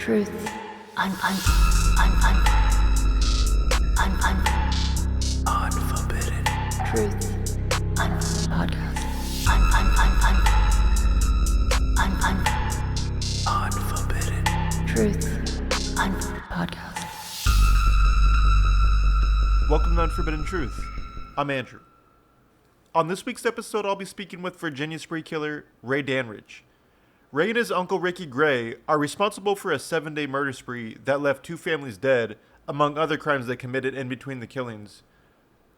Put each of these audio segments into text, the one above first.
Truth. Unforbidden. Truth. Podcast. Unforbidden. Truth. Podcast. Welcome to Unforbidden Truth. I'm Andrew. On this week's episode, I'll be speaking with Virginia spree killer Ray Dandridge. Ray and his uncle Ricky Gray are responsible for a 7-day murder spree that left 2 families dead, among other crimes they committed in between the killings.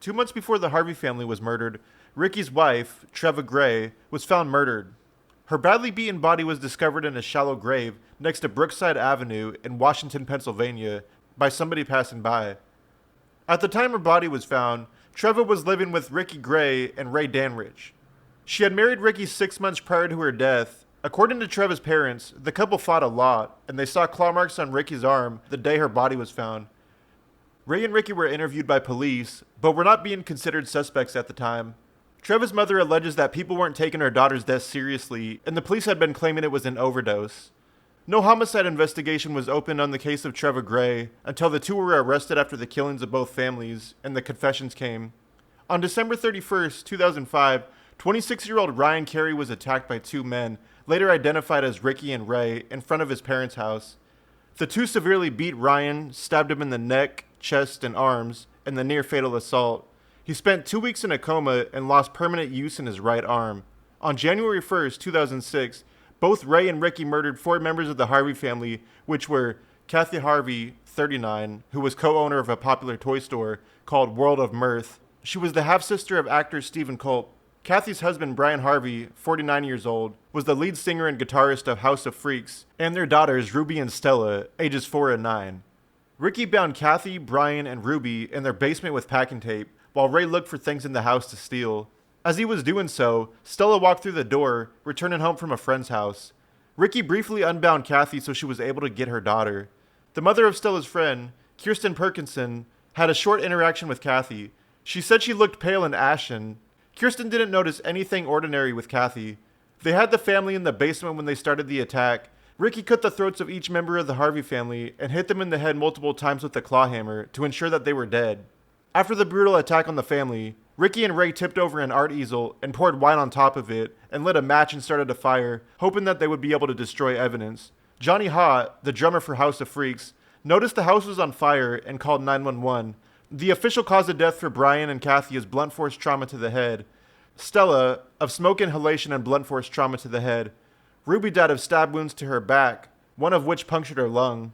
2 months before the Harvey family was murdered, Ricky's wife, Treva Gray, was found murdered. Her badly beaten body was discovered in a shallow grave next to Brookside Avenue in Washington, Pennsylvania, by somebody passing by. At the time her body was found, Treva was living with Ricky Gray and Ray Dandridge. She had married Ricky 6 months prior to her death. According to Treva's parents, the couple fought a lot, and they saw claw marks on Ricky's arm the day her body was found. Ray and Ricky were interviewed by police, but were not being considered suspects at the time. Treva's mother alleges that people weren't taking her daughter's death seriously, and the police had been claiming it was an overdose. No homicide investigation was opened on the case of Treva Gray until the 2 were arrested after the killings of both families, and the confessions came. On December 31st, 2005, 26-year-old Ryan Carey was attacked by 2 men, later identified as Ricky and Ray, in front of his parents' house. The 2 severely beat Ryan, stabbed him in the neck, chest, and arms, in the near-fatal assault. He spent 2 weeks in a coma and lost permanent use in his right arm. On January 1st, 2006, both Ray and Ricky murdered 4 members of the Harvey family, which were Kathy Harvey, 39, who was co-owner of a popular toy store called World of Mirth. She was the half-sister of actor Stephen Culp. Kathy's husband, Brian Harvey, 49 years old, was the lead singer and guitarist of House of Freaks, and their daughters, Ruby and Stella, ages 4 and 9. Ricky bound Kathy, Brian, and Ruby in their basement with packing tape, while Ray looked for things in the house to steal. As he was doing so, Stella walked through the door, returning home from a friend's house. Ricky briefly unbound Kathy so she was able to get her daughter. The mother of Stella's friend, Kirsten Perkinson, had a short interaction with Kathy. She said she looked pale and ashen. Kirsten didn't notice anything ordinary with Kathy. They had the family in the basement when they started the attack. Ricky cut the throats of each member of the Harvey family and hit them in the head multiple times with a claw hammer to ensure that they were dead. After the brutal attack on the family, Ricky and Ray tipped over an art easel and poured wine on top of it and lit a match and started a fire, hoping that they would be able to destroy evidence. Johnny Hott, the drummer for House of Freaks, noticed the house was on fire and called 911. The official cause of death for Brian and Kathy is blunt force trauma to the head. Stella, of smoke inhalation and blunt force trauma to the head. Ruby died of stab wounds to her back, one of which punctured her lung.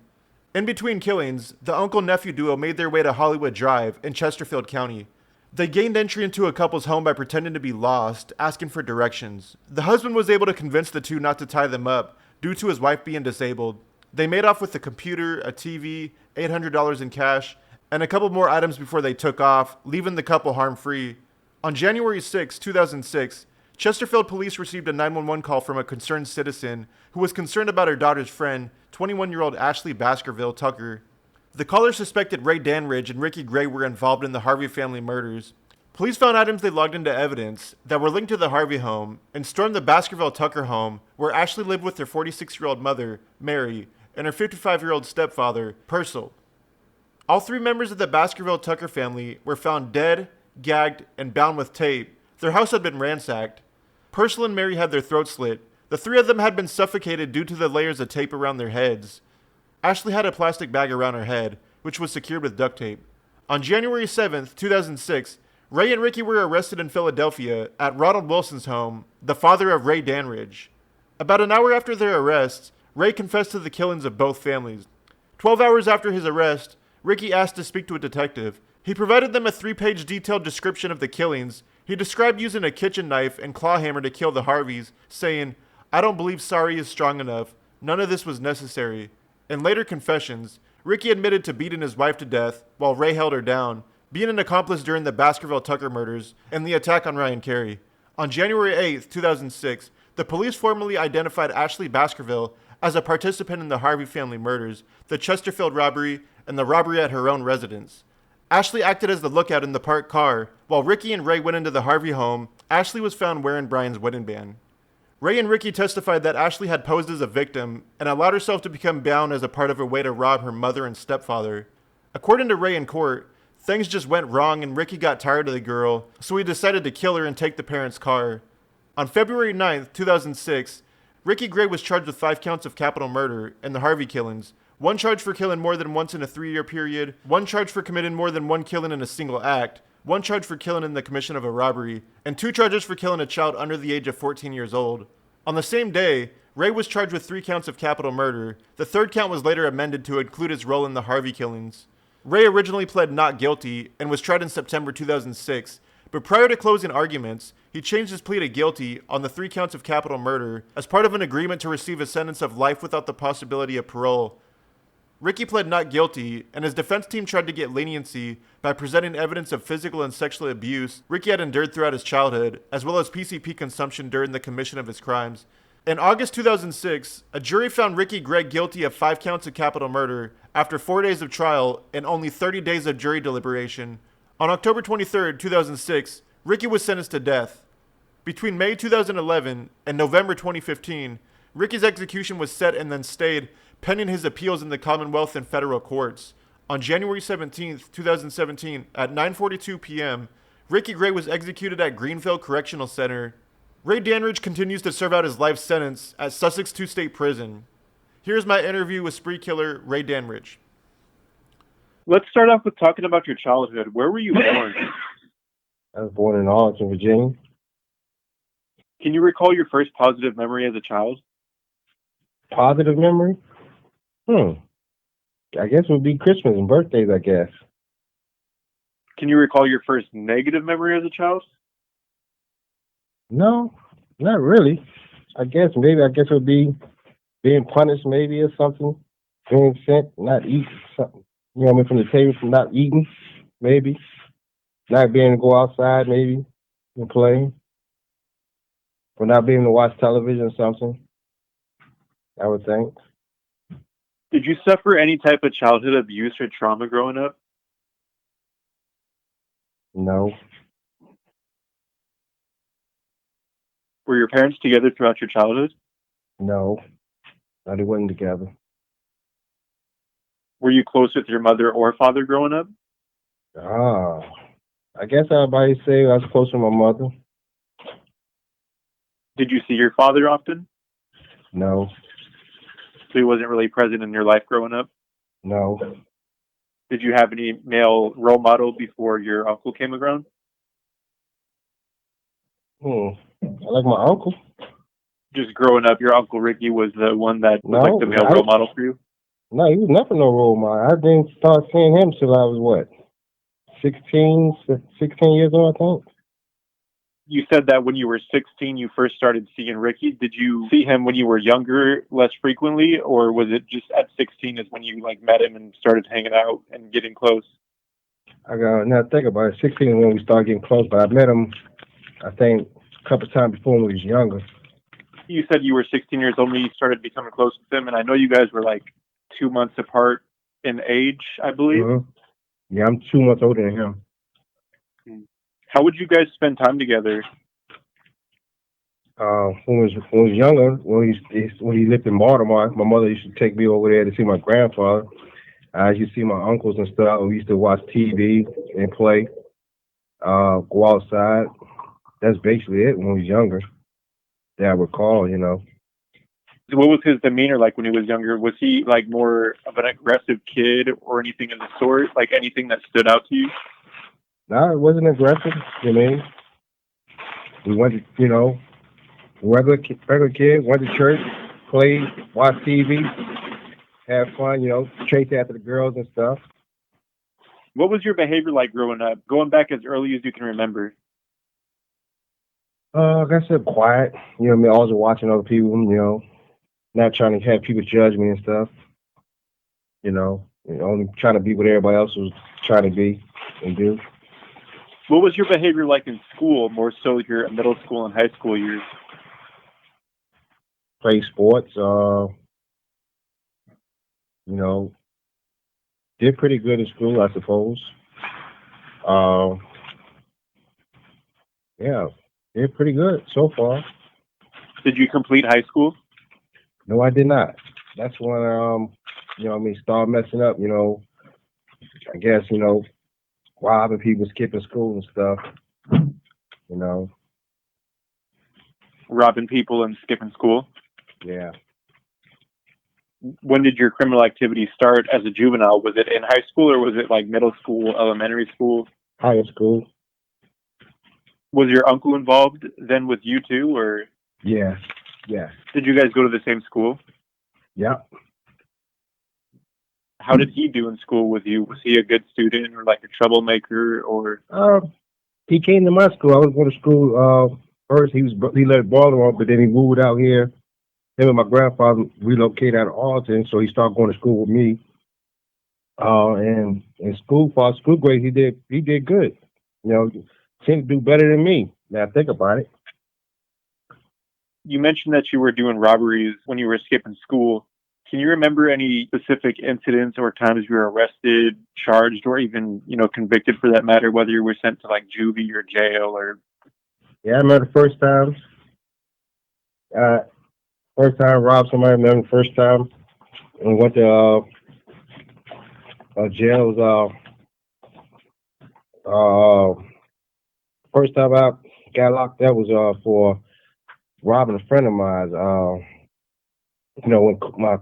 In between killings, the uncle-nephew duo made their way to Hollywood Drive in Chesterfield County. They gained entry into a couple's home by pretending to be lost, asking for directions. The husband was able to convince the 2 not to tie them up, due to his wife being disabled. They made off with a computer, a TV, $800 in cash, and a couple more items before they took off, leaving the couple harm-free. On January 6, 2006, Chesterfield police received a 911 call from a concerned citizen who was concerned about her daughter's friend, 21-year-old Ashley Baskerville-Tucker. The caller suspected Ray Dandridge and Ricky Gray were involved in the Harvey family murders. Police found items they logged into evidence that were linked to the Harvey home and stormed the Baskerville-Tucker home, where Ashley lived with her 46-year-old mother, Mary, and her 55-year-old stepfather, Purcell. All 3 members of the Baskerville-Tucker family were found dead, gagged, and bound with tape. Their house had been ransacked. Purcell and Mary had their throats slit. The 3 of them had been suffocated due to the layers of tape around their heads. Ashley had a plastic bag around her head, which was secured with duct tape. On January 7, 2006, Ray and Ricky were arrested in Philadelphia at Ronald Wilson's home, the father of Ray Dandridge. About an hour after their arrests, Ray confessed to the killings of both families. 12 hours after his arrest, Ricky asked to speak to a detective. He provided them a 3-page detailed description of the killings. He described using a kitchen knife and claw hammer to kill the Harveys, saying, "I don't believe sorry is strong enough. None of this was necessary." In later confessions, Ricky admitted to beating his wife to death while Ray held her down, being an accomplice during the Baskerville-Tucker murders and the attack on Ryan Carey. On January 8, 2006, the police formally identified Ashley Baskerville as a participant in the Harvey family murders, the Chesterfield robbery, and the robbery at her own residence. Ashley acted as the lookout in the parked car. While Ricky and Ray went into the Harvey home, Ashley was found wearing Brian's wedding band. Ray and Ricky testified that Ashley had posed as a victim and allowed herself to become bound as a part of her way to rob her mother and stepfather. According to Ray in court, things just went wrong and Ricky got tired of the girl, so he decided to kill her and take the parents' car. On February 9th, 2006, Ricky Gray was charged with 5 counts of capital murder in the Harvey killings, 1 charge for killing more than once in a 3-year period, 1 charge for committing more than 1 killing in a single act, 1 charge for killing in the commission of a robbery, and 2 charges for killing a child under the age of 14 years old. On the same day, Ray was charged with 3 counts of capital murder. The 3rd count was later amended to include his role in the Harvey killings. Ray originally pled not guilty and was tried in September 2006, but prior to closing arguments, he changed his plea to guilty on the 3 counts of capital murder as part of an agreement to receive a sentence of life without the possibility of parole. Ricky pled not guilty, and his defense team tried to get leniency by presenting evidence of physical and sexual abuse Ricky had endured throughout his childhood, as well as PCP consumption during the commission of his crimes. In August 2006, a jury found Ricky Gray guilty of 5 counts of capital murder after 4 days of trial and only 30 days of jury deliberation. On October 23, 2006, Ricky was sentenced to death. Between May 2011 and November 2015, Ricky's execution was set and then stayed pending his appeals in the Commonwealth and federal courts. On January 17, 2017, at 9:42 p.m., Ricky Gray was executed at Greenville Correctional Center. Ray Dandridge continues to serve out his life sentence at Sussex 2 State Prison. Here's my interview with spree killer Ray Dandridge. Let's start off with talking about your childhood. Where were you born? I was born in Arlington, Virginia. Can you recall your first positive memory as a child? Positive memory? I guess it would be Christmas and birthdays, I guess. Can you recall your first negative memory as a child? No, not really. I guess it would be being punished maybe or something. Being sent, not eating something. You know what I mean, from the table, from not eating, maybe. Not being able to go outside, maybe, and play. Or not being able to watch television or something, I would think. Did you suffer any type of childhood abuse or trauma growing up? No. Were your parents together throughout your childhood? No. No, they wasn't together. Were you close with your mother or father growing up? I guess everybody say I was close to my mother. Did you see your father often? No. So he wasn't really present in your life growing up? No. Did you have any male role model before your uncle came around? I like my uncle. Just growing up, your Uncle Ricky was the one that was like the male role model for you? No, he was never no role model. I didn't start seeing him till I was, 16 years old, I think. You said that when you were 16, you first started seeing Ricky. Did you see him when you were younger, less frequently, or was it just at 16 is when you met him and started hanging out and getting close? Now think about it. 16 is when we started getting close, but I met him, I think, a couple of times before when we was younger. You said you were 16 years old when you started becoming close with him, and I know you guys were 2 months apart in age, I believe. Mm-hmm. Yeah, I'm 2 months older than him. How would you guys spend time together? When I was younger, when he lived in Baltimore, my mother used to take me over there to see my grandfather. I used to see my uncles and stuff. We used to watch TV and play, go outside. That's basically it when we was younger that I recall, What was his demeanor like when he was younger? Was he more of an aggressive kid or anything of the sort? Anything that stood out to you? No, it wasn't aggressive. We went to, regular kid, went to church, played, watched TV, had fun, chased after the girls and stuff. What was your behavior like growing up, going back as early as you can remember? Like I said, quiet. Always watching other people, not trying to have people judge me and stuff. Only trying to be what everybody else was trying to be and do. What was your behavior like in school, more so your middle school and high school years? Play sports, did pretty good in school, I suppose. Yeah, did pretty good so far. Did you complete high school? No, I did not. That's when started messing up. I guess robbing people, skipping school and stuff. You know, Robbing people and skipping school? yeah. When did your criminal activity start as a juvenile? Was it in high school or was it like middle school, elementary school? High school. Was your uncle involved then with you too, or? Yeah. Did you guys go to the same school? Yeah. How did he do in school with you? Was he a good student or like a troublemaker or? He came to my school. I was going to school. First, he lived in Baltimore, but then he moved out here. Him and my grandfather relocated out of Alton, so he started going to school with me. And in school, for school grades, he did good. Seemed to do better than me. Now I think about it. You mentioned that you were doing robberies when you were skipping school. Can you remember any specific incidents or times you were arrested, charged, or even, convicted for that matter, whether you were sent to like juvie or jail or? Yeah, I remember the first time. First time I robbed somebody. I remember the first time we went to jail. Was first time I got locked up was for robbing a friend of mine. When my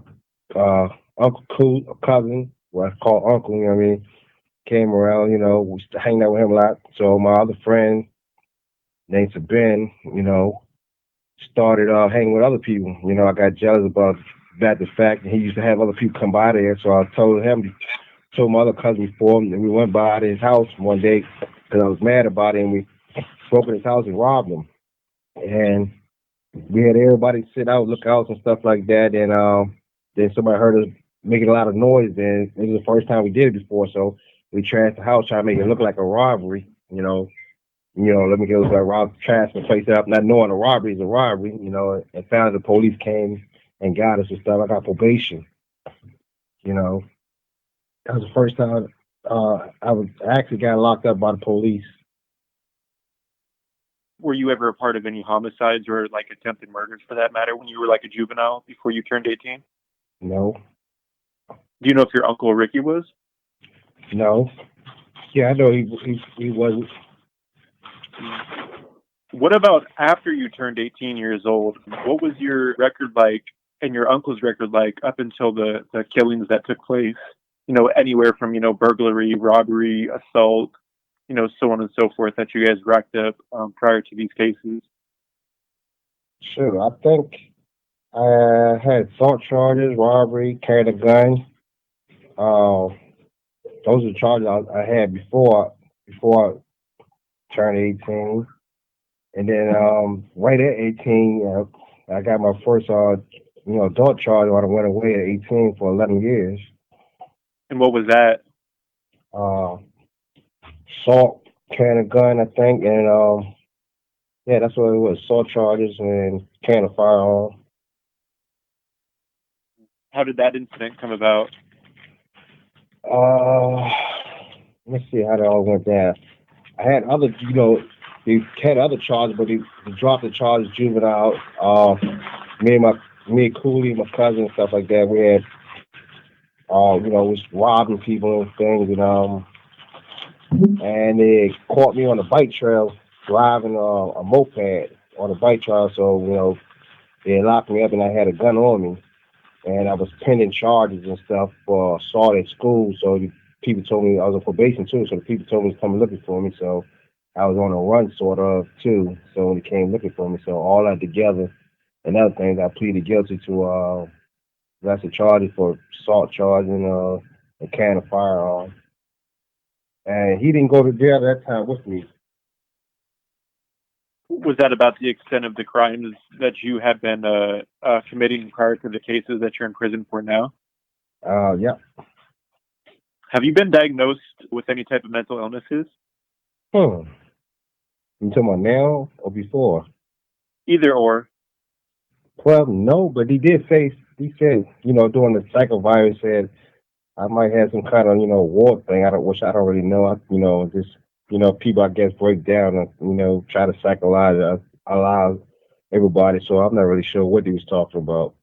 uncle cousin, what I call uncle, came around. We hanging out with him a lot. So my other friend named Ben, started hanging with other people. I got jealous about the fact that he used to have other people come by there. So I told my other cousin before, and we went by to his house one day because I was mad about it, and we broke in his house and robbed him. And we had everybody sit out, look out, and stuff like that. And then somebody heard us making a lot of noise. And it was the first time we did it before, so we trashed the house, trying to make it look like a robbery. Let me get like rob, trash the place up, not knowing a robbery is a robbery. And found the police came and got us and stuff. I got probation. That was the first time I actually got locked up by the police. Were you ever a part of any homicides or like attempted murders for that matter when you were like a juvenile before you turned 18? No. Do you know if your uncle Ricky was? No. Yeah, I know he wasn't. What about after you turned 18 years old? What was your record like and your uncle's record like up until the killings that took place? Anywhere from, burglary, robbery, assault, so on and so forth that you guys racked up prior to these cases? Sure. I think I had assault charges, robbery, carried a gun. Those are charges I had before I turned 18. And then right at 18, I got my first adult charge when I went away at 18 for 11 years. And what was that? Assault, carrying a gun, I think, and that's what it was. Assault charges and carrying a firearm. How did that incident come about? Let's see how that all went down. I had other, they had other charges, but they dropped the charges juvenile. Me and Cooley, my cousin, and stuff like that. We had, was robbing people and things, and they caught me on the bike trail driving a moped on the bike trail. So they locked me up, and I had a gun on me, and I was pending charges and stuff for assault at school. So the people told me I was on probation too. So the people told me to come looking for me. So I was on a run sort of too. So when they came looking for me, so all that together and other things, I pleaded guilty to lesser charges for assault charge and carrying a firearm. And he didn't go to jail that time with me. Was that about the extent of the crimes that you have been committing prior to the cases that you're in prison for now? Yeah. Have you been diagnosed with any type of mental illnesses? You talking about now or before? Either or. Well, no, but he said, during the cycle virus, said I might have some kind of, war thing. I don't really know. People, I guess, break down and, try to psychologize everybody, so I'm not really sure what he was talking about.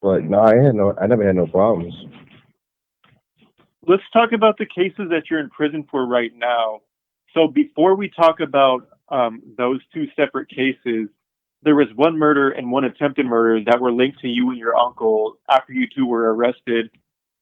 But no, I never had no problems. Let's talk about the cases that you're in prison for right now. So before we talk about those two separate cases, there was one murder and one attempted murder that were linked to you and your uncle after you two were arrested.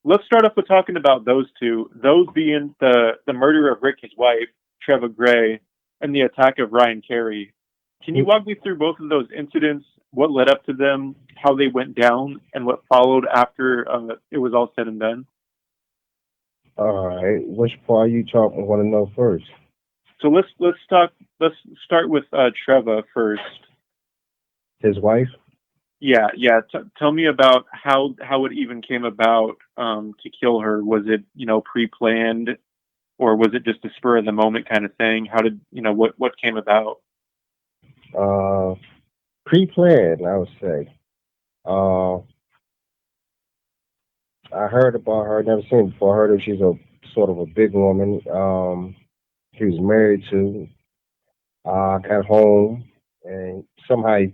Let's start off with talking about those two. Those being the murder of Rick, his wife, Treva Gray, and the attack of Ryan Carey. Can you walk me through both of those incidents? What led up to them, how they went down, and what followed after it was all said and done? All right, which part you talking want to know first? So let's start with Treva first. His wife? Yeah. Tell me about how it even came about to kill her. Was it pre-planned, or was it just a spur of the moment kind of thing? How did what came about? Uh, Pre-planned, I would say. Uh, I heard about her, never seen her before. I heard that she's a sort of a big woman. She was married to. Got home and somehow he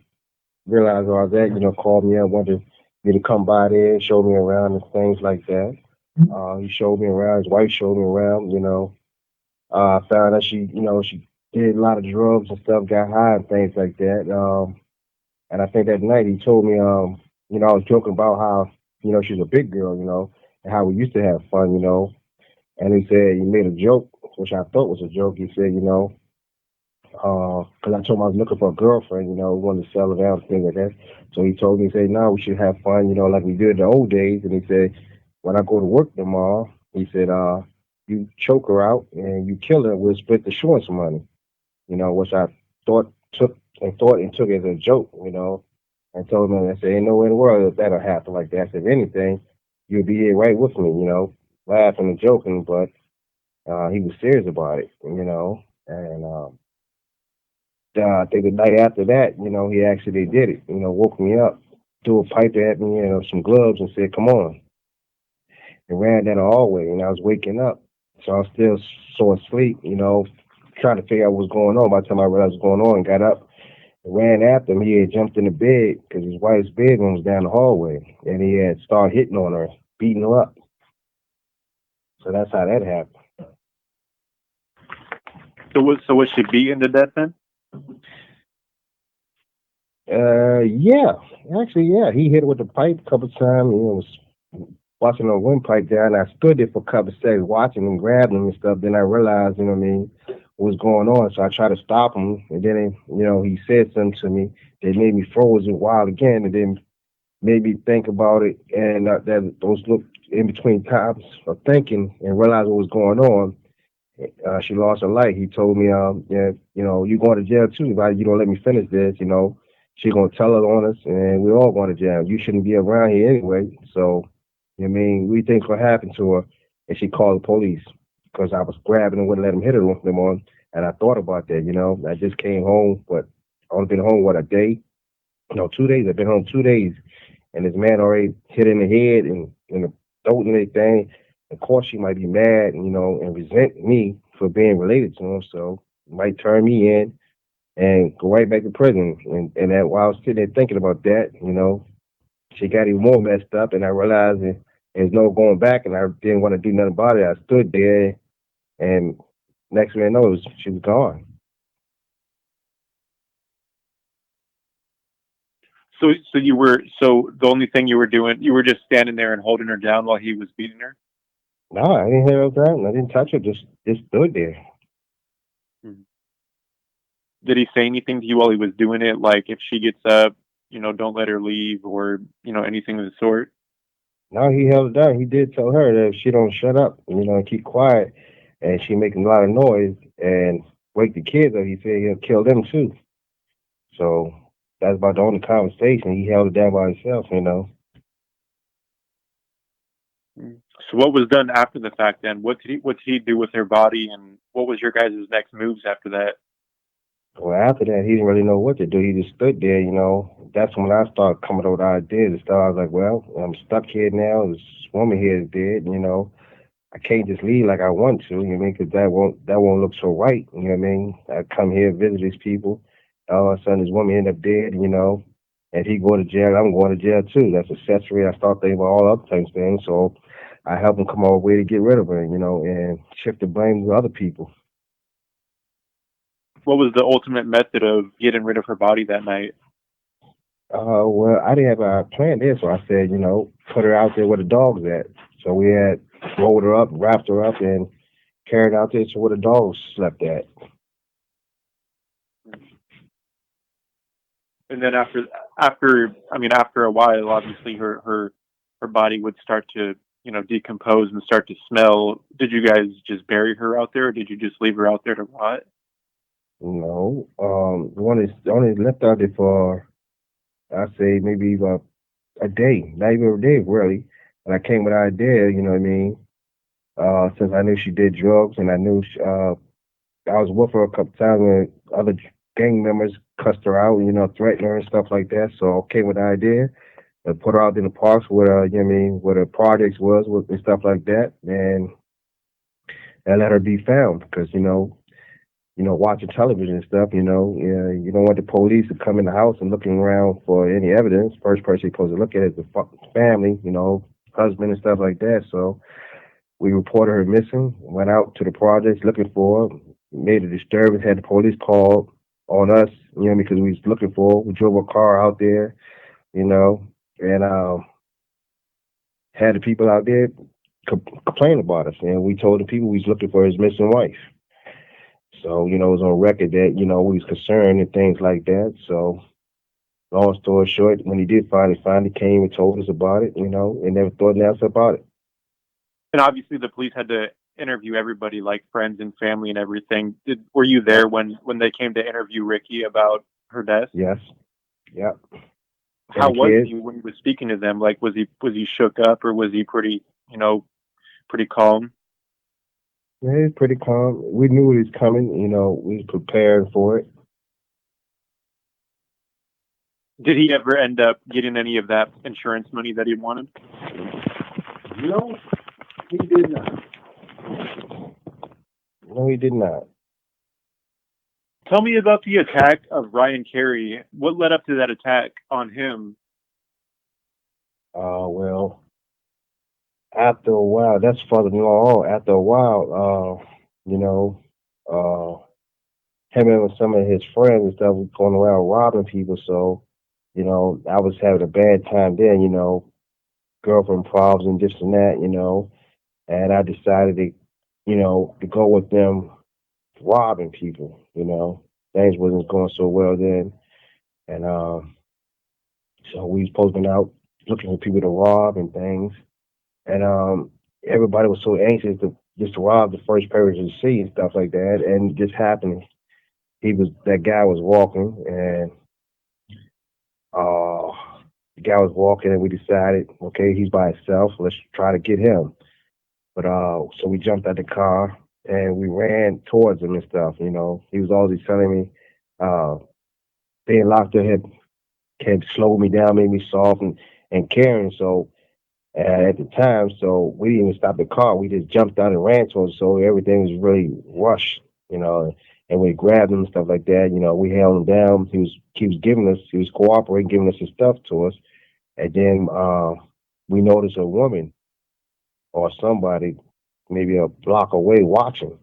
realized where I was at, called me up, wanted me to come by there, show me around and things like that. He showed me around, his wife showed me around. I found out she did a lot of drugs and stuff, got high and things like that. And I think that night he told me, I was joking about how, she's a big girl, and how we used to have fun. And he said he made a joke, which I thought was a joke. He said, because I told him I was looking for a girlfriend, wanted to settle down, things like that. So he told me, he said, no, we should have fun, like we did in the old days. And he said, when I go to work tomorrow, he said, you choke her out and you kill her, we'll split the insurance money, which I thought took as a joke, and told him, I said, ain't no way in the world that that'll happen like that. I said, if anything, you'll be here right with me, laughing and joking, but he was serious about it, and I think the night after that, he actually did it. Woke me up, threw a pipe at me, some gloves, and said, "Come on." And ran down the hallway, and I was waking up, so I was still so asleep, trying to figure out what's going on. By the time I realized what's going on, and got up and ran after him, he had jumped in the bed because his wife's bedroom was down the hallway, and he had started hitting on her, beating her up. So that's how that happened. So was she beaten to death then? Yeah, actually, yeah. He hit her with the pipe a couple times. Was watching a windpipe down. I stood there for a couple of seconds watching him, grabbing him and stuff. Then I realized, what was going on. So I tried to stop him, and then, he said something to me that made me froze a while again, and then made me think about it. And that those look in between times of thinking and realizing what was going on. She lost her life. He told me, yeah, you going to jail too. If you don't let me finish this, she gonna tell it on us, and we all going to jail. You shouldn't be around here anyway. So, we think what happened to her, and she called the police because I was grabbing and wouldn't let him hit her them on. And I thought about that. I just came home, but I only been home a day? No, 2 days. I've been home 2 days, and this man already hit in the head and in the throat and everything. Of course, she might be mad, and resent me for being related to him. So, might turn me in and go right back to prison. And that while I was sitting there thinking about that, she got even more messed up, and I realized there's no going back, and I didn't want to do nothing about it. I stood there, and next thing I know, she was gone. So the only thing you were doing, you were just standing there and holding her down while he was beating her? No, I didn't hear that. I didn't touch her. Just stood there. Hmm. Did he say anything to you while he was doing it? Like if she gets up, don't let her leave, or anything of the sort? No, he held her down. He did tell her that if she don't shut up, and keep quiet, and she making a lot of noise and wake the kids up, he said he'll kill them too. So that's about the only conversation. He held it down by himself. So what was done after the fact then? What did he do with her body, and what was your guys' next moves after that? Well, after that, he didn't really know what to do. He just stood there. That's when I started coming up with ideas and stuff. I was like, well, I'm stuck here now. This woman here is dead. I can't just leave like I want to, because that won't look so right. I come here, visit these people, All of a sudden, this woman ended up dead, and he go to jail. I'm going to jail too. That's accessory. I start thinking about all other types of things. So I help him come up with a way to get rid of her, and shift the blame to other people. What was the ultimate method of getting rid of her body that night? Well, I didn't have a plan there, so I said, put her out there where the dog's at. So we had rolled her up, wrapped her up, and carried her out there to where the dogs slept at. And then after a while, obviously her body would start to decompose and start to smell. Did you guys just bury her out there, or did you just leave her out there to rot? No, only left out there for, I say, maybe a day, not even a day, really. And I came with an idea, you know what I mean? Since I knew she did drugs, and I knew I was with her a couple times when other gang members cussed her out, threatened her and stuff like that. So I came with an idea and put her out in the parks where, where the projects was and stuff like that, and let her be found because, watching television and stuff, you don't want the police to come in the house and looking around for any evidence. First person you're supposed to look at is the family, husband and stuff like that. So we reported her missing, went out to the projects looking for her, made a disturbance, had the police called on us, because we was looking for her. We drove a car out there, and had the people out there complain about us. And we told the people we was looking for his missing wife. So, it was on record that, we was concerned and things like that. So, long story short, when he did finally came and told us about it, and never thought else about it. And obviously the police had to interview everybody, like friends and family and everything. Were you there when they came to interview Ricky about her death? Yes. Yep. How was he when he was speaking to them? Like, was he shook up, or was he pretty calm? Yeah, he was pretty calm. We knew it was coming. We was prepared for it. Did he ever end up getting any of that insurance money that he wanted? No, he did not. No, he did not. Tell me about the attack of Ryan Carey. What led up to that attack on him? Well, after a while, that's further along. After a while, him and some of his friends and stuff was going around robbing people. So, I was having a bad time then, girlfriend problems and this and that, and I decided to go with them robbing people, Things wasn't going so well then. And so we was posting out looking for people to rob and things. And everybody was so anxious to just rob the first person to see and stuff like that. And it just happened. That guy was walking, and the guy was walking, and we decided, okay, he's by himself. Let's try to get him. But so we jumped out the car and we ran towards him and stuff. He was always telling me, being locked up had slowed me down, made me soft and caring. So at the time, so we didn't even stop the car. We just jumped out and ran to him. So everything was really rushed, and we grabbed him and stuff like that. We held him down. He was cooperating, giving us his stuff to us. And then we noticed a woman or somebody maybe a block away watching.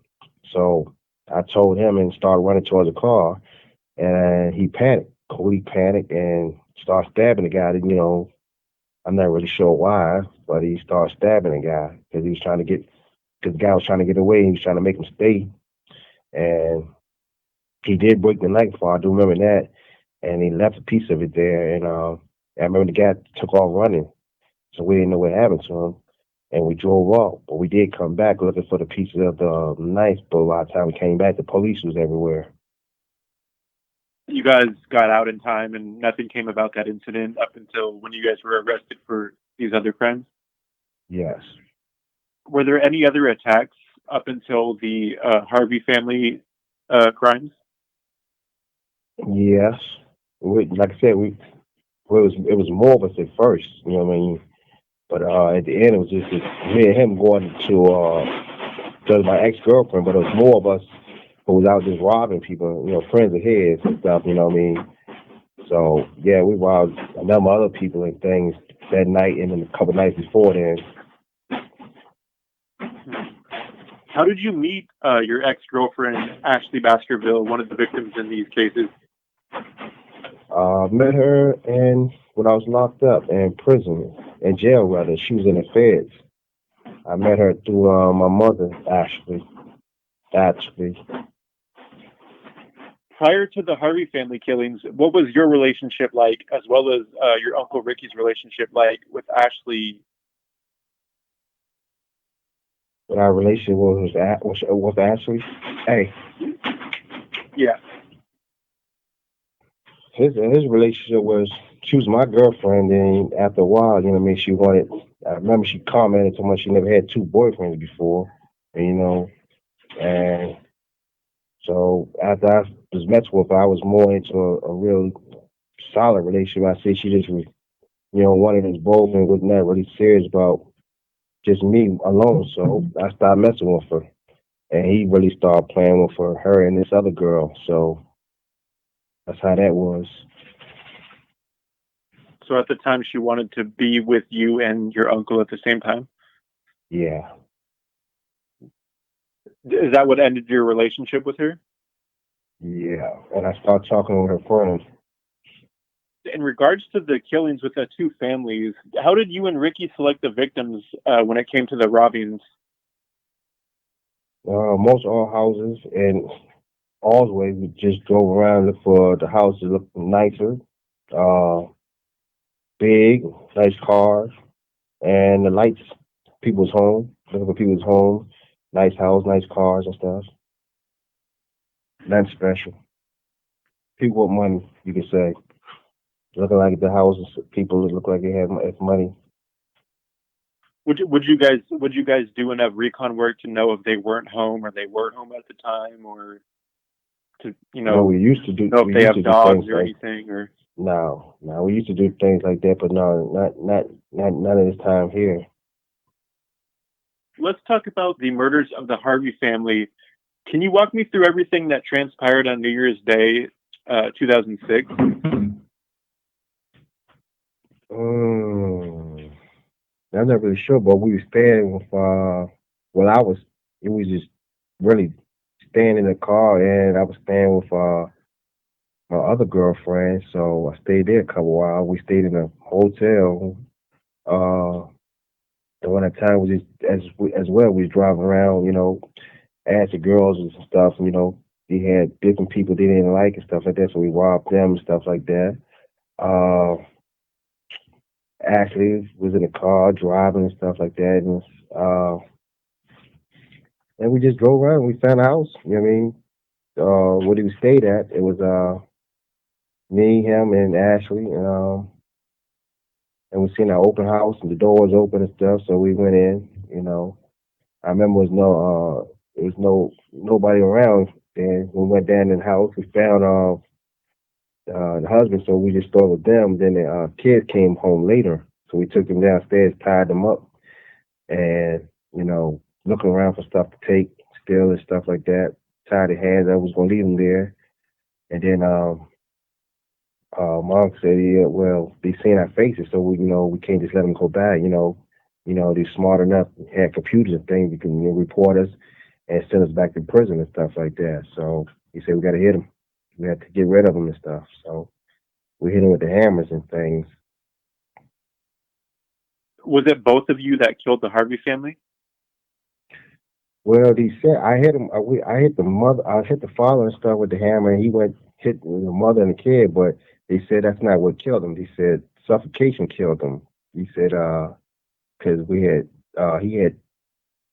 So I told him and started running towards the car, and he panicked. Cody panicked and started stabbing the guy. I'm not really sure why, but he started stabbing the guy because the guy was trying to get away. He was trying to make him stay, and he did break the knife bar. I do remember that, and he left a piece of it there. And I remember the guy took off running, so we didn't know what happened to him, and we drove off. But we did come back looking for the pieces of the knife. But by the time we came back, the police was everywhere. You guys got out in time, and nothing came about that incident up until when you guys were arrested for these other crimes? Yes. Were there any other attacks up until the Harvey family crimes? Yes. Like I said, it was more of us at first, you know what I mean? But at the end, it was just me and him going to my ex-girlfriend, but it was more of us who was out just robbing people, friends of his and stuff, you know what I mean? So, yeah, we robbed a number of other people and things that night and then a couple nights before then. How did you meet your ex-girlfriend, Ashley Baskerville, one of the victims in these cases? Met her when I was locked up in prison, in jail rather. She was in the feds. I met her through my mother, Ashley. Prior to the Harvey family killings, what was your relationship like, as well as your Uncle Ricky's relationship like with Ashley? What our relationship with Ashley? Hey. Yeah. His relationship was, she was my girlfriend, and after a while, you know what I mean, I remember she commented so much she never had two boyfriends before, and so after I was met with her, I was more into a real solid relationship. I see she just, wanted us both and was not really serious about just me alone, so I started messing with her, and he really started playing with her and this other girl, so that's how that was. So at the time, she wanted to be with you and your uncle at the same time? Yeah. Is that what ended your relationship with her? Yeah, and I started talking with her friends. In regards to the killings with the two families, how did you and Ricky select the victims when it came to the robbings? Most all houses and always we just drove around look for the houses look nicer, big, nice cars, and the lights. People's home, looking for people's home, nice house, nice cars and stuff. Nothing special. People with money, you could say. Looking like the houses, people look like they have money. Would you guys do enough recon work to know if they weren't home or they were home at the time, or to No, we used to do. know if We they used have to do dogs things or like anything? Or no, we used to do things like that, but no, not none of this time here. let's talk about the murders of the Harvey family. Can you walk me through everything that transpired on New Year's Day, 2006? I'm not really sure, but we were staying with, it was just really staying in the car, and I was staying with my other girlfriend, so I stayed there a couple while. We stayed in a hotel. And when that time was just, as well, we was driving around, asking girls and stuff, they had different people they didn't like and stuff like that, so we robbed them and stuff like that. Uh, Ashley was in the car driving and stuff like that, and we just drove around. We found a house. You know what I mean? Where we stayed at, it was me, him, and Ashley, and we seen our open house and the door was open and stuff. So we went in. I remember there was nobody around. And we went down in the house. We found the husband, so we just started with them. Then the kids came home later, so we took them downstairs, tied them up, and looking around for stuff to take, steal and stuff like that. Tied their hands. I was gonna leave them there, and then Mom said, "Yeah, well, they seen our faces, so we can't just let them go by. They're smart enough, had computers and things, you can report us and send us back to prison and stuff like that." So he said, "We got to hit them. We have to get rid of them and stuff." So we hit them with the hammers and things. Was it both of you that killed the Harvey family? Well, he said I hit him. I hit the mother. I hit the father and stuff with the hammer, and he went hit the mother and the kid. But they said that's not what killed him. He said suffocation killed him. He said because he had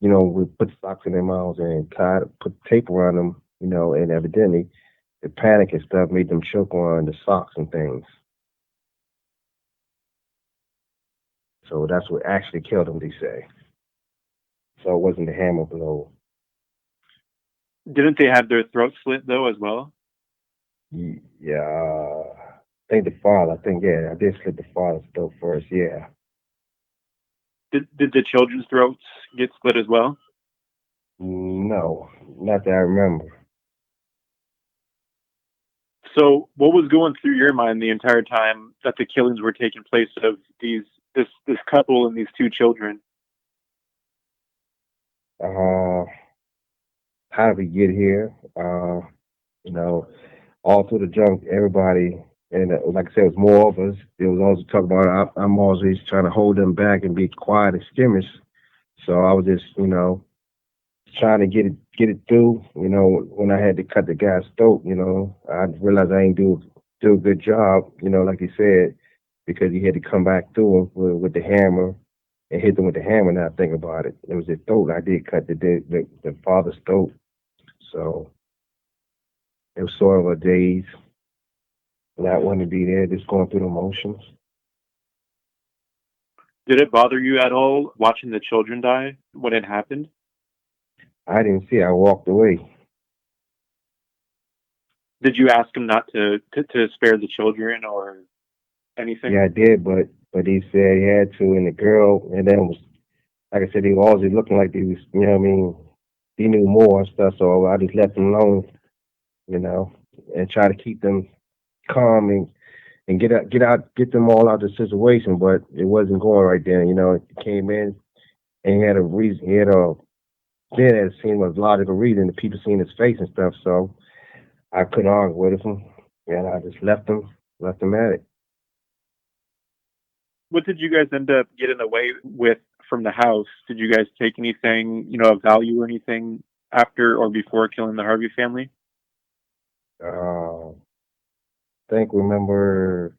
we put socks in their mouths and put tape around them, and evidently the panic and stuff made them choke on the socks and things. So that's what actually killed him, they say. So it wasn't the hammer blow. Didn't they have their throats slit though as well? Yeah, I think the father. I did slit the father's throat first. Yeah. Did the children's throats get split as well? No, not that I remember. So, what was going through your mind the entire time that the killings were taking place of this couple and these two children? Uh, how did we get here? You know, all through the junk, everybody, and like I said, it was more of us. It was also talking about I'm always trying to hold them back and be quiet and skimmish. So I was just, trying to get it through. When I had to cut the guy's throat, I realized I ain't do a good job. Like he said, because he had to come back through him with the hammer and hit them with the hammer. Now I think about it, it was his throat. I did cut the father's throat, so it was sort of a daze. Not wanting to be there, just going through the motions. Did it bother you at all watching the children die when it happened? I didn't see. I walked away. Did you ask him not to spare the children or anything? Yeah, I did, but he said he had to, and the girl, and then was like I said, he was always looking like he was, he knew more and stuff. So I just left them alone, and try to keep them calm and get them all out of the situation. But it wasn't going right then. It came in and he had a reason. He had a then it seemed was logical reason. The people seen his face and stuff. So I couldn't argue with him, and I just left them at it. What did you guys end up getting away with from the house? Did you guys take anything, of value or anything after or before killing the Harvey family? I think remember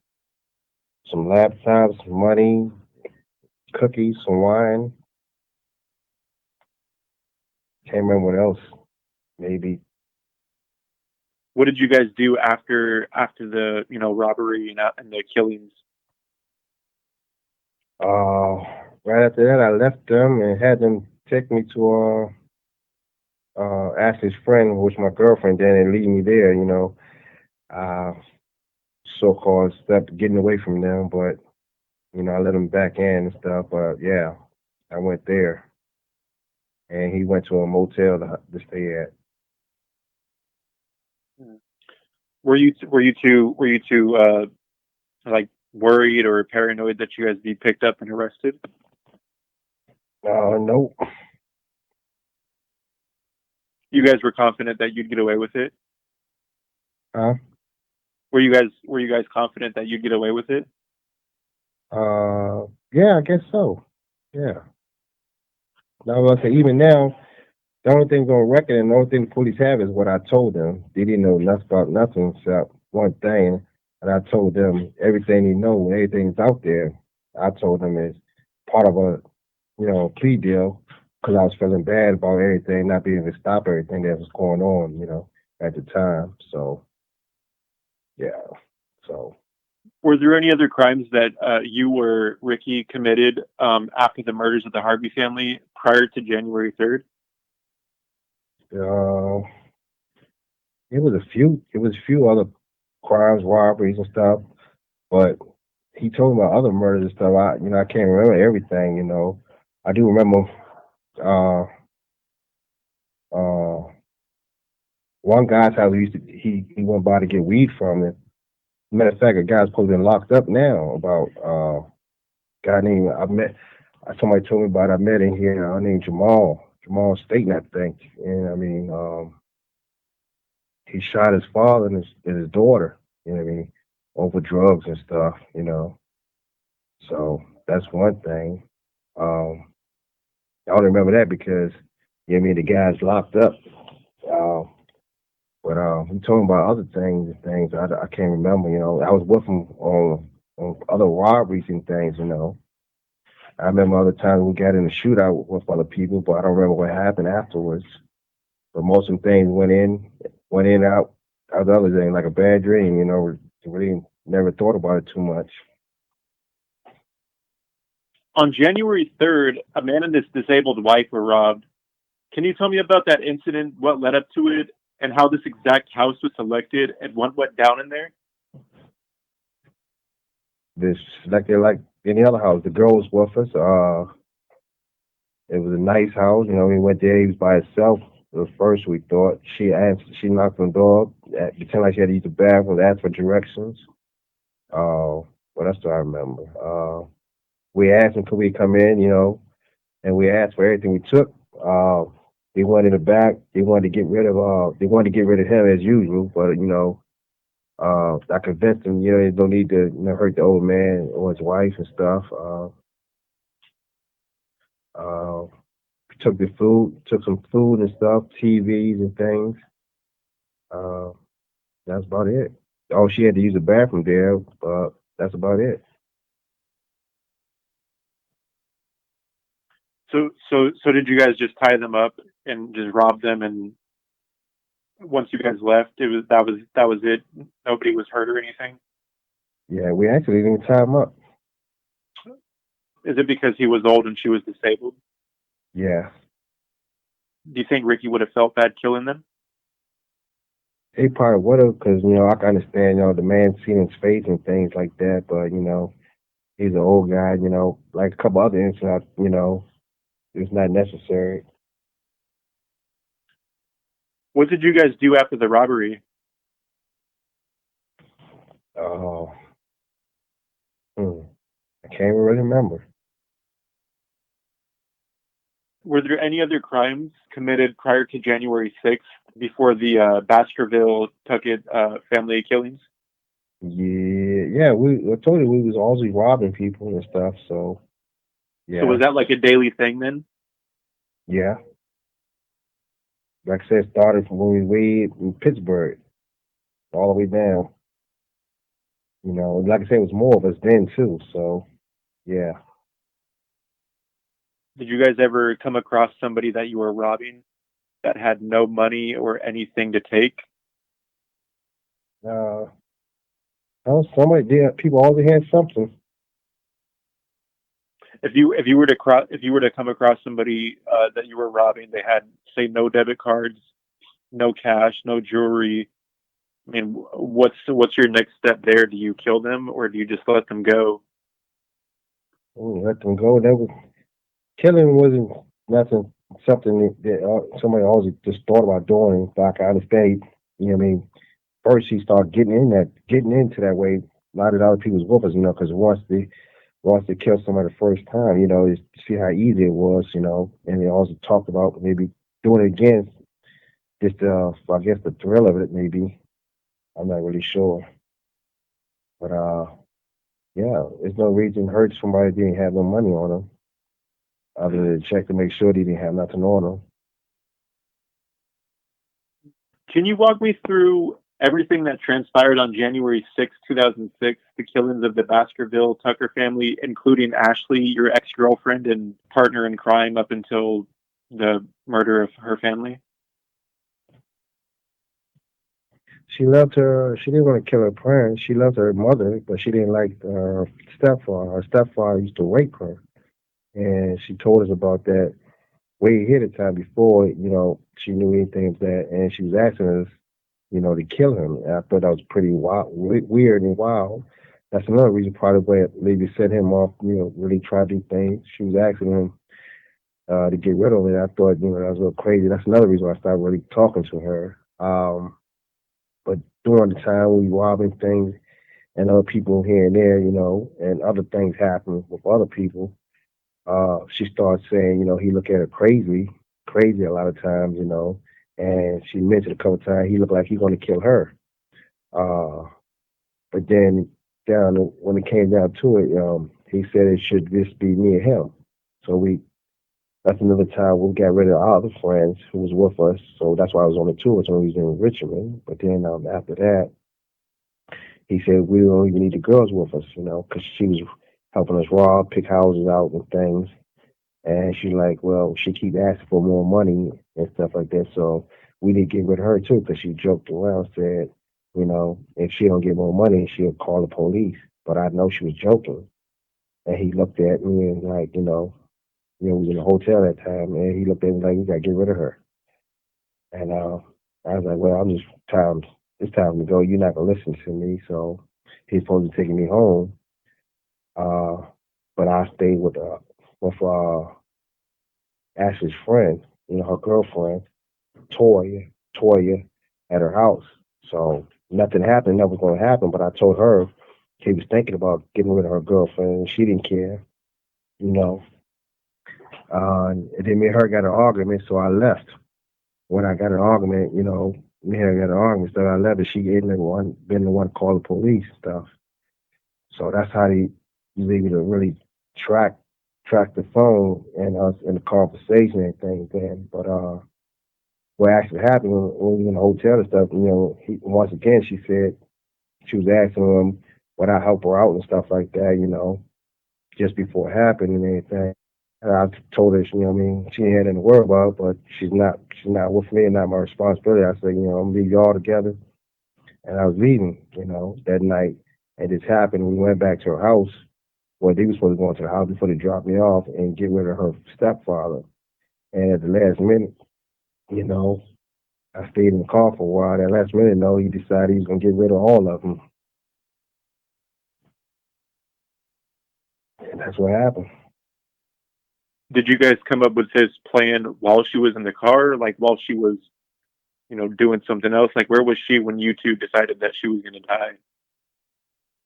some laptops, money, cookies, some wine. Can't remember what else. Maybe. What did you guys do after the robbery and the killings? Right after that, I left them and had them take me to Ashley's friend, which was my girlfriend, then and leave me there. Uh, so-called stepped getting away from them, but I let him back in and stuff. But yeah, I went there, and he went to a motel to stay at. Were you two like worried or paranoid that you guys be picked up and arrested? Nope. You guys were confident that you'd get away with it? Huh? Were you guys confident that you'd get away with it? Yeah, I guess so. Yeah. Now, like I say, even now, the only thing on record and the only thing the police have is what I told them. They didn't know nothing about nothing except one thing, and I told them everything they know, everything's out there. I told them is part of a, plea deal because I was feeling bad about everything, not being able to stop everything that was going on, at the time. So, yeah. So. Were there any other crimes that you or Ricky committed after the murders of the Harvey family prior to January 3rd? It was a few. It was a few other crimes, robberies and stuff. But he told me about other murders and stuff. I can't remember everything. I do remember uh, uh, one guy's house. He went by to get weed from it. Matter of fact, a guy's supposed to be locked up now. About guy named somebody told me about. I met in here. Named Jamal Staten, I think. And I mean, he shot his father and his daughter. You know what I mean? Over drugs and stuff. So that's one thing. I only remember that because the guy's locked up. But he told me about other things I can't remember. I was with him on other robberies and things. I remember other times we got in a shootout with other people, but I don't remember what happened afterwards. But most of the things went in, out. The other thing, like a bad dream. Really never thought about it too much. On January 3rd, a man and his disabled wife were robbed. Can you tell me about that incident, what led up to it, and how this exact house was selected and what went down in there? This like any other house. The girl was with us. It was a nice house. We went there. He was by himself. At first, we thought she knocked on the door, pretended like she had to use the bathroom, asked for directions. What else do I remember? We asked him could we come in, and we asked for everything we took. They wanted it back. They wanted to get rid of. They wanted to get rid of him as usual, but I convinced them, they don't need to, hurt the old man or his wife and stuff. Uh, took some food and stuff, TVs and things. Uh, that's about it. Oh, she had to use the bathroom there, but that's about it. So did you guys just tie them up and just rob them? And once you guys left, that was it. Nobody was hurt or anything. Yeah, we actually didn't tie him up. Is it because he was old and she was disabled? Yeah, Do you think Ricky would have felt bad killing them? he probably would have, because I can understand, the man seen his face and things like that, but he's an old guy, like a couple other incidents, it's not necessary. What did you guys do after the robbery? Oh, I can't even really remember. Were there any other crimes committed prior to January 6th before the Baskerville-Tucker family killings? Yeah, I told you we was always robbing people and stuff, so So yeah, was that like a daily thing then? yeah. Like I said, started from when we were in Pittsburgh, all the way down. Like I said, it was more of us then too, so yeah. Did you guys ever come across somebody that you were robbing that had no money or anything to take? Uh, somebody did. People always had something. If you were to come across somebody that you were robbing, they had, say, no debit cards, no cash, no jewelry. I mean, what's your next step there? Do you kill them or do you just let them go? Let them go. Killing wasn't nothing. Something that somebody always just thought about doing. Like I understand, what I mean. First, he started getting into that way. A lot of other people's with us, because once they kill somebody the first time, you see how easy it was, and they also talked about maybe doing it again. Just, I guess the thrill of it, maybe. I'm not really sure, but yeah, there's no reason to hurt somebody that didn't have no money on them, other than check to make sure they didn't have nothing on them. Can you walk me through everything that transpired on January 6, 2006, the killings of the Baskerville-Tucker family, including Ashley, your ex-girlfriend and partner in crime, up until the murder of her family? She loved her. She didn't want to kill her parents. She loved her mother, but she didn't like her stepfather. Her stepfather used to rape her, and she told us about that way ahead of time before she knew anything of that, and she was asking us, to kill him. And I thought that was pretty wild, weird and wild. That's another reason probably why maybe set him off. Really try to do things. She was asking him to get rid of it. I thought that was a little crazy. That's another reason why I started really talking to her. But during the time we robbing things and other people here and there, and other things happen with other people, she started saying, he looked at her crazy a lot of times, and she mentioned a couple of times he looked like he's going to kill her. Uh, but then when it came down to it, he said it should just be me and him. So that's another time we got rid of our other friends who was with us. So that's why I was on the tour when we was in Richmond. But then after that, he said we don't even need the girls with us, because she was helping us rob, pick houses out and things. And she like, well, she keep asking for more money and stuff like that. So we need to get rid of her too, because she joked around, said, if she don't get more money, she'll call the police. But I know she was joking. And he looked at me and like, we was in a hotel that time, and he looked at me like, we gotta get rid of her. And I was like, well, it's time to go. You're not gonna listen to me. So he's supposed to be taking me home. But I stayed with Ashley's friend, her girlfriend. Toya at her house. So nothing happened, nothing was going to happen. But I told her he was thinking about getting rid of her girlfriend, and she didn't care, you know. And then me and her got an argument, so I left. When I got an argument, me and her got an argument, so I left, and she been the one to call the police and stuff. So that's how he was able to really track the phone and us in the conversation and things then. But what actually happened when we were in the hotel and stuff, once again she said she was asking him would I help her out and stuff like that, just before it happened and everything. And I told her, she ain't had anything to worry about, but she's not with me and not my responsibility. I said, I'm gonna leave y'all together. And I was leaving, that night. And this happened. We went back to her house. Well, they were supposed to go into the house before they dropped me off and get rid of her stepfather. And at the last minute, you know, I stayed in the car for a while. That last minute, no, he decided he was going to get rid of all of them. And that's what happened. Did you guys come up with his plan while she was in the car, like while she was, doing something else? Like, where was she when you two decided that she was going to die?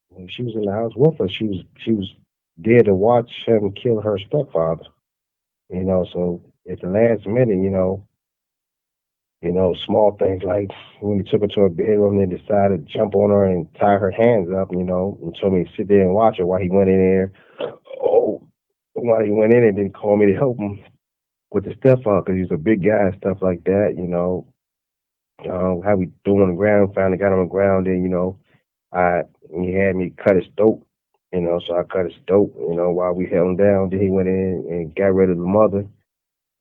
When she was in the house with us, she was there to watch him kill her stepfather. So at the last minute, small things like when he took her to her bedroom, they decided to jump on her and tie her hands up, and told me to sit there and watch her while he went in there. Oh, while he went in and didn't call me to help him with the stepfather because he's a big guy and stuff like that. How we threw him on the ground, finally got him on the ground, and he had me cut his throat. So I cut his throat, while we held him down. Then he went in and got rid of the mother.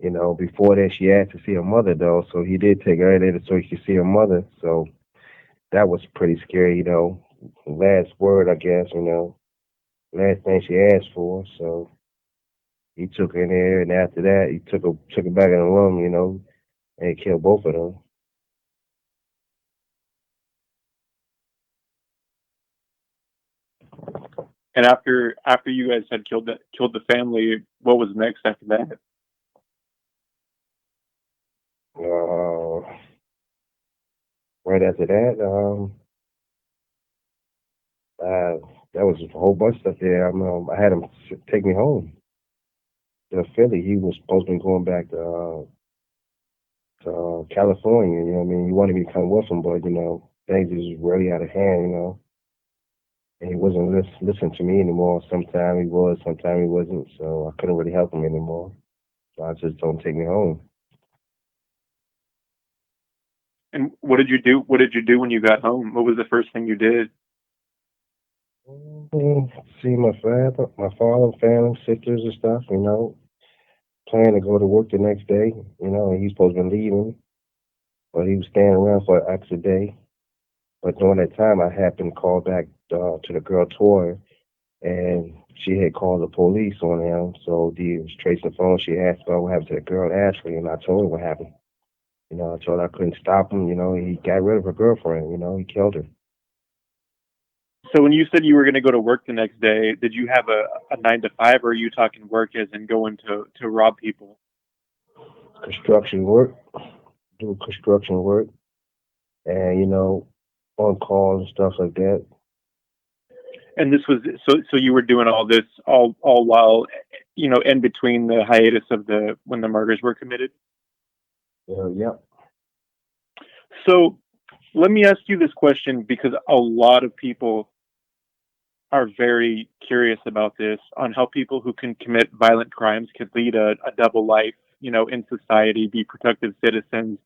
Before that, she asked to see her mother, though. So he did take her in so he could see her mother. So that was pretty scary, Last word, I guess, last thing she asked for. So he took her in there, and after that, he took her back in the room, and killed both of them. And after you guys had killed the family, what was next after that? Right after that, that was a whole bunch of stuff there. I had him take me home to Philly. He was supposed to be going back to California. He wanted me to come with him, but things was really out of hand. And he wasn't listening to me anymore. Sometimes he was, sometimes he wasn't. So I couldn't really help him anymore. So I just told him to take me home. And what did you do? What did you do when you got home? What was the first thing you did? See my father, family, sisters and stuff, Plan to go to work the next day, and he's supposed to be leaving, but he was staying around for an extra day. But during that time, I happened to call back to the girl Toya, and she had called the police on him. So he was tracing the phone. She asked about what happened to the girl Ashley, and I told her what happened. I told her I couldn't stop him. He got rid of her girlfriend. He killed her. So when you said you were going to go to work the next day, did you have a 9 to 5, or are you talking work as in going to rob people? Construction work, do construction work, and on call and stuff like that. And this was so you were doing all this all while in between the hiatus of when the murders were committed. Yep. So let me ask you this question, because a lot of people are very curious about this, on how people who can commit violent crimes could lead a double life, in society, be productive citizens,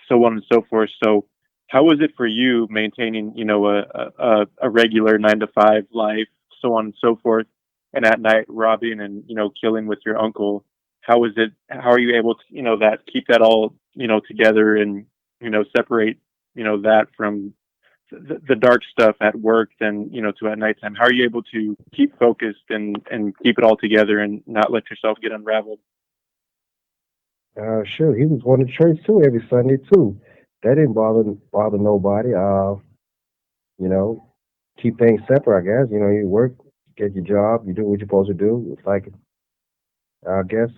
so on and so forth. So how was it for you maintaining, a regular 9 to 5 life, so on and so forth, and at night robbing and, killing with your uncle? How is it? How are you able to, keep that all, together and, separate, that from the dark stuff at work, then, to at nighttime? How are you able to keep focused and keep it all together and not let yourself get unraveled? Sure. He was going to church too every Sunday too. That didn't bother nobody. Keep things separate, I guess. You work, get your job, you do what you're supposed to do. It's like, I guess,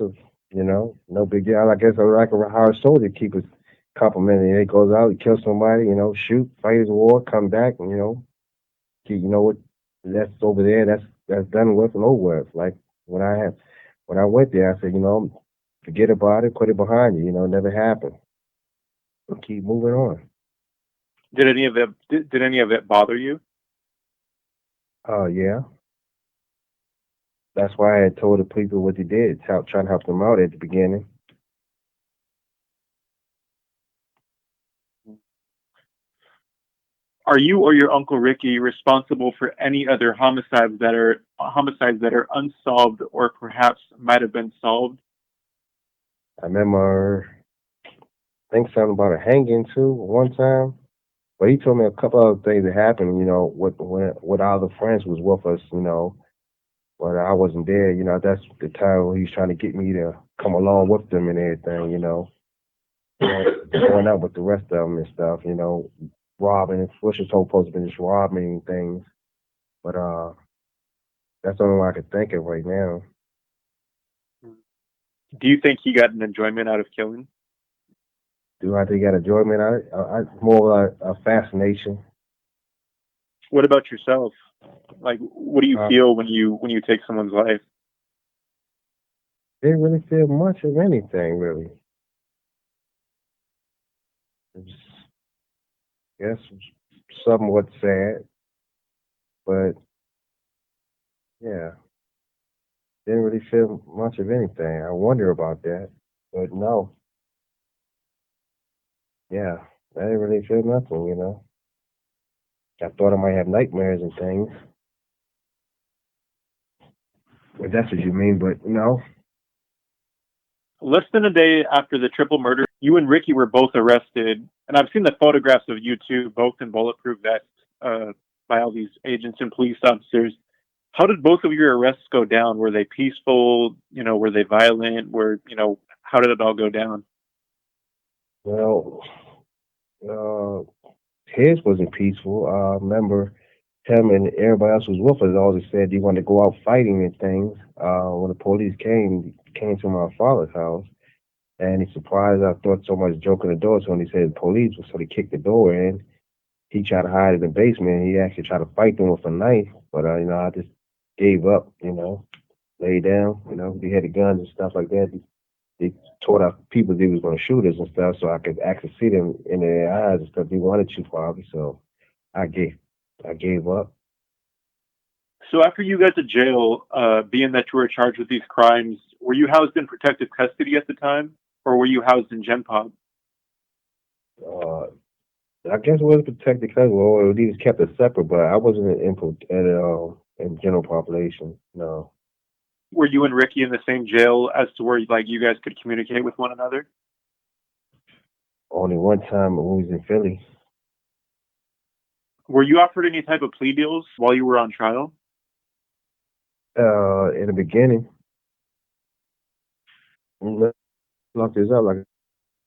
no big deal. I guess I like a hired soldier, keep complimenting. He goes out, he kills somebody, shoot, fight his war, come back, and you know what? That's over there. That's done with and over with. Like when I went there, I said, forget about it, put it behind you. Never happened. And keep moving on. Did any of it bother you? Oh yeah, that's why I had told the people what they did, trying to help them out at the beginning. Are you or your uncle Ricky responsible for any other homicides that are unsolved or perhaps might have been solved? I remember, I think something about a hanging too one time. But he told me a couple other things that happened. With all the friends was with us. But I wasn't there. That's the time when he was trying to get me to come along with them and everything. Going out with the rest of them and stuff. Robbing, which is supposed to be just robbing things. But that's the only one I could think of right now. Do you think he got an enjoyment out of killing? Do I think he got enjoyment out of it? More like a fascination. What about yourself? Like, what do you feel when you take someone's life? Didn't really feel much of anything, really. It's, guess somewhat sad, but yeah, didn't really feel much of anything. I wonder about that, but no, yeah, I didn't really feel nothing. I thought I might have nightmares and things. If that's what you mean, but no. Less than a day after the triple murder, you and Ricky were both arrested, and I've seen the photographs of you two, both in bulletproof vests, by all these agents and police officers. How did both of your arrests go down? Were they peaceful? Were they violent? How did it all go down? Well, his wasn't peaceful. I remember him and everybody else who was with us always said they wanted to go out fighting and things. When the police came to my father's house, and he surprised. I thought someone was joking the door, so when he said police, so they kicked the door in. He tried to hide in the basement. He actually tried to fight them with a knife, but I just gave up. Lay down. They had the guns and stuff like that. They told our people they was going to shoot us and stuff, so I could actually see them in their eyes and stuff. They wanted to, probably, so I gave up. So after you got to jail, being that you were charged with these crimes, were you housed in protective custody at the time, or were you housed in Gen Pop? I guess it was protected because they just kept it separate, but I wasn't in general population. No. Were you and Ricky in the same jail as to where you guys could communicate with one another? Only one time when we was in Philly. Were you offered any type of plea deals while you were on trial? In the beginning, locked this up. Like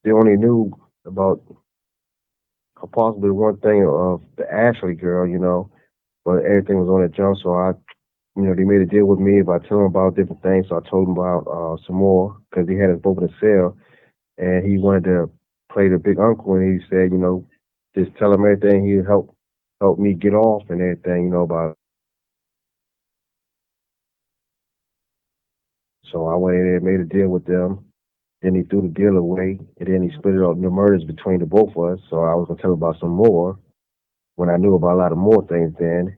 they only knew about possibly one thing of the Ashley girl, but everything was on the jump. So they made a deal with me if I tell them about different things. So I told them about some more because he had us both in a cell, and he wanted to play the big uncle, and he said, just tell him everything. He'd help me get off and everything, about. So I went in there and made a deal with them. Then he threw the deal away, and then he split it up the murders between the both of us. So I was gonna tell him about some more when I knew about a lot of more things then,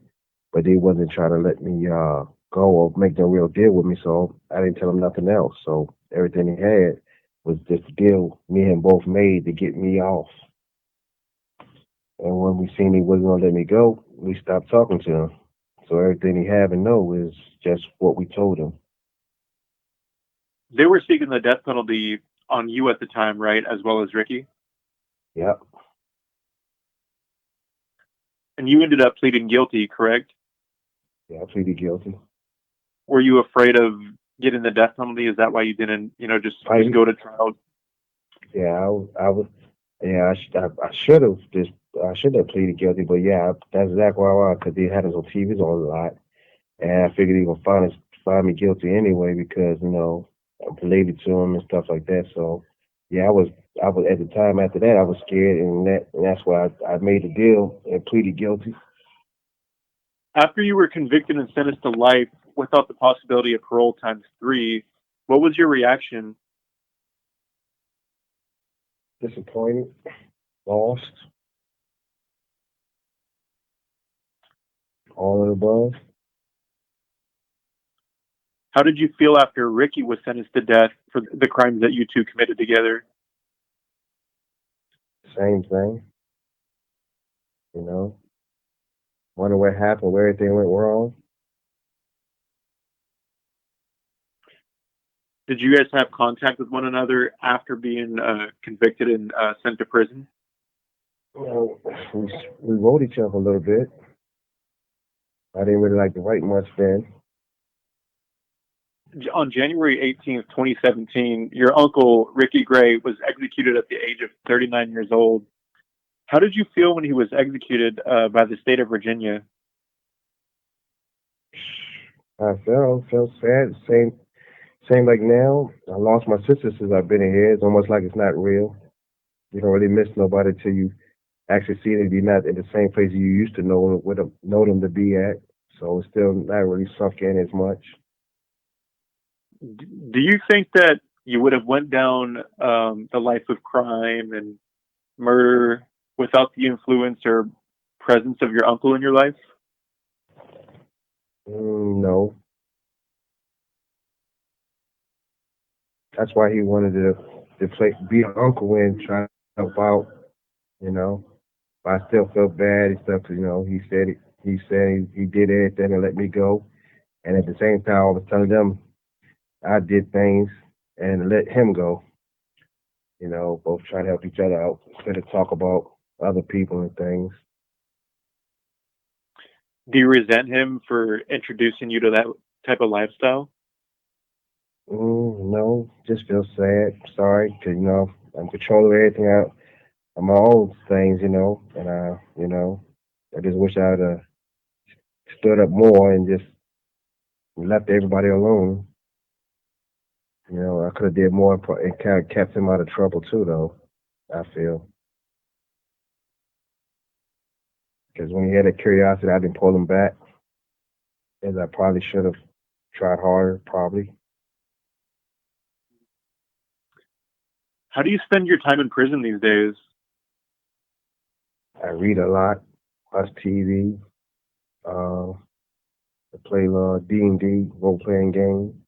but they wasn't trying to let me go or make no real deal with me. So I didn't tell him nothing else. So everything he had was just a deal me and him both made to get me off. And when we seen he wasn't gonna let me go, we stopped talking to him. So everything he had and know is just what we told him. They were seeking the death penalty on you at the time, right? As well as Ricky? Yep. And you ended up pleading guilty, correct? Yeah, I pleaded guilty. Were you afraid of getting the death penalty? Is that why you didn't, just go to trial? Yeah, I was. Yeah, I should have pleaded guilty, but yeah, that's exactly why because they had us on TVs on a lot, and I figured he was gonna find me guilty anyway because I'm related to him and stuff like that. So yeah, I was at the time after that I was scared, and that's why I made the deal and pleaded guilty. After you were convicted and sentenced to life without the possibility of parole times 3, what was your reaction? Disappointed, lost, all of the above. How did you feel after Ricky was sentenced to death for the crimes that you two committed together? Same thing. You know, wonder what happened, where everything went wrong. Did you guys have contact with one another after being convicted and sent to prison? You know, we wrote each other a little bit. I didn't really like to write much then. On January 18th, 2017, your uncle, Ricky Gray, was executed at the age of 39 years old. How did you feel when he was executed by the state of Virginia? I felt sad. Same like now. I lost my sister since I've been in here. It's almost like it's not real. You don't really miss nobody till you actually see them. You're not in the same place you used to know them to be at. So it's still not really sunk in as much. Do you think that you would have went down the life of crime and murder without the influence or presence of your uncle in your life? No. That's why he wanted to be an uncle and try to help out, you know. But I still felt bad and stuff. You know, he said he did everything and let me go, and at the same time, I was telling them I did things and let him go. You know, both trying to help each other out instead of talk about other people and things. Do you resent him for introducing you to that type of lifestyle? No, just feel sad, sorry, 'cause you know I'm controlling everything out on my own things, you know, and I just wish I'd stood up more and just left everybody alone. You know, I could have did more and kind of kept him out of trouble too, though. I feel because when he had a curiosity, I didn't pull him back, as I probably should have tried harder, probably. How do you spend your time in prison these days? I read a lot, watch TV, uh, I play D&D, role-playing game,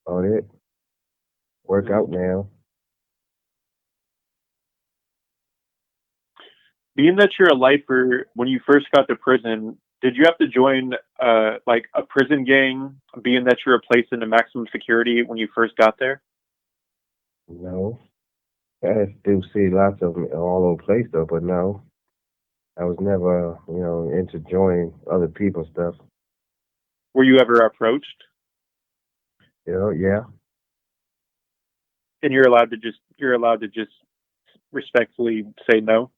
all that. Work out now. Being that you're a lifer, when you first got to prison, did you have to join like a prison gang? Being that you were placed into maximum security when you first got there? No, I still see lots of them all over the place though, but no, I was never, into joining other people's stuff. Were you ever approached? You know, yeah, And you're allowed to just respectfully say no.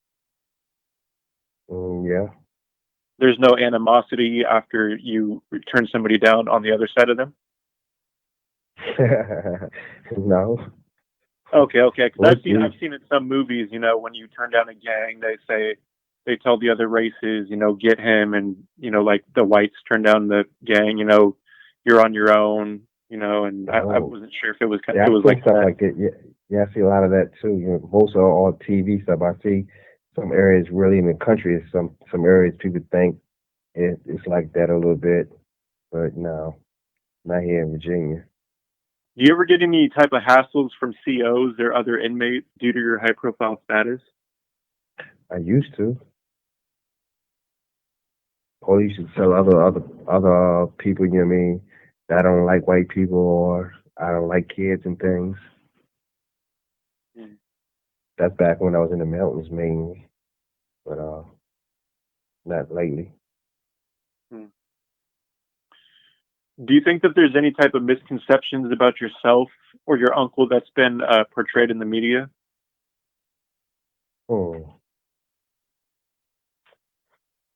yeah. There's no animosity after you turn somebody down on the other side of them. No, Okay. Because we'll I've see. seen in some movies, when you turn down a gang, they tell the other races, get him, and like the whites turn down the gang, you're on your own, and I Oh, wasn't sure if it was yeah, it I was see like stuff that. like that. Yeah, yeah, I see a lot of that too. You know, most of all TV stuff. I see some areas really in the country. Some areas people think it's like that a little bit, but no, not here in Virginia. Do you ever get any type of hassles from COs or other inmates due to your high profile status? I used to. Police should tell other people, you know what I mean, that I don't like white people or I don't like kids and things. Mm. That's back when I was in the mountains mainly, but not lately. Mm. Do you think that there's any type of misconceptions about yourself or your uncle that's been portrayed in the media? Hmm.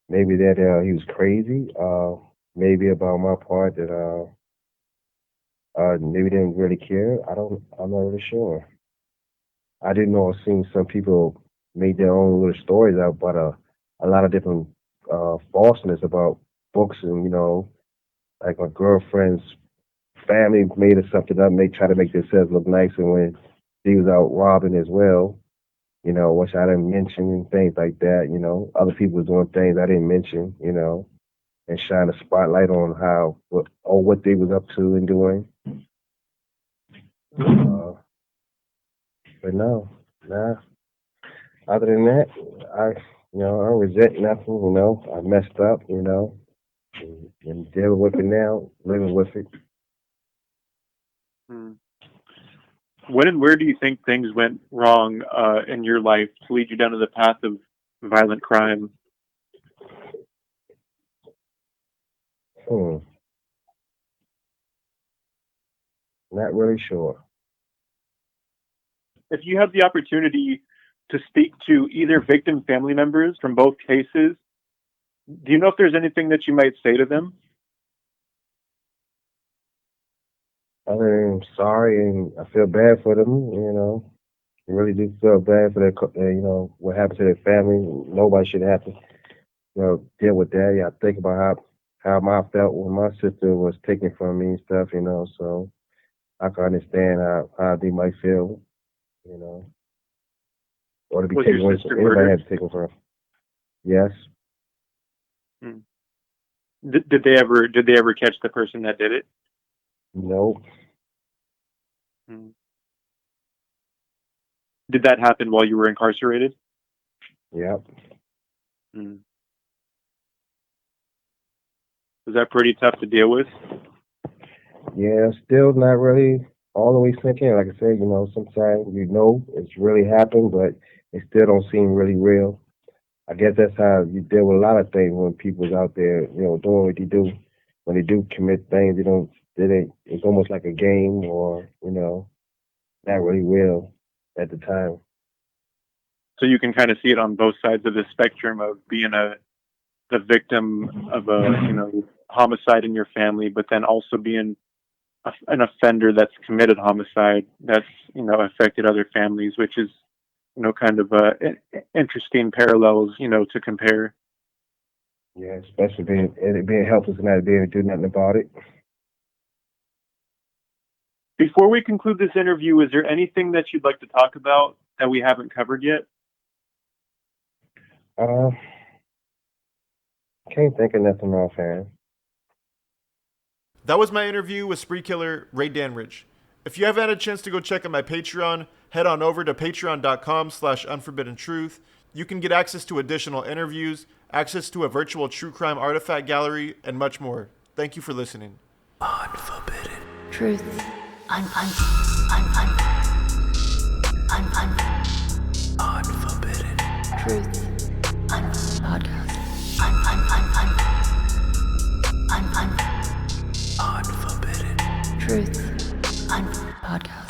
Maybe that he was crazy. Maybe about my part that Maybe didn't really care. I'm not really sure. I didn't know. I've seen some people made their own little stories out, but a lot of different falseness about books, and like my girlfriend's family made her something up, try to make themselves look nice, and when she was out robbing as well, which I didn't mention and things like that. Other people was doing things I didn't mention, and shine a spotlight on what they was up to and doing. But no, nah. Other than that, I don't resent nothing. I messed up, and dealing with it now, living with it. When and where do you think things went wrong in your life to lead you down to the path of violent crime? Not really sure. If you have the opportunity to speak to either victim family members from both cases, do you know if there's anything that you might say to them? I'm sorry, and I feel bad for them. I really do feel bad for what happened to their family. Nobody should have to, deal with that. Yeah, I think about how I felt when my sister was taken from me and stuff. So I can understand how they might feel. Or to be taken away from anybody had to take them from. Yes. Did they ever catch the person that did it? No. Did that happen while you were incarcerated? Yep. Was that pretty tough to deal with? Yeah, still not really all the way sinking. Like I said, sometimes it's really happened, but it still don't seem really real. I guess that's how you deal with a lot of things when people's out there, doing what they do. When they do commit things, it's almost like a game, or, not really real at the time. So you can kind of see it on both sides of the spectrum of being the victim of a, homicide in your family, but then also being an offender that's committed homicide that's, affected other families, which is, kind of interesting parallels, to compare. Yeah, especially being helpless and not being able to do nothing about it. Before we conclude this interview, is there anything that you'd like to talk about that we haven't covered yet? Can't think of nothing offhand. That was my interview with spree killer Ray Dandridge. If you haven't had a chance to go check out my Patreon, head on over to patreon.com/unforbiddentruth. You can get access to additional interviews, access to a virtual true crime artifact gallery, and much more. Thank you for listening. Unforbidden. Truth. Unforbidden. Truth. Podcast. Unforbidden. Truth. Podcast.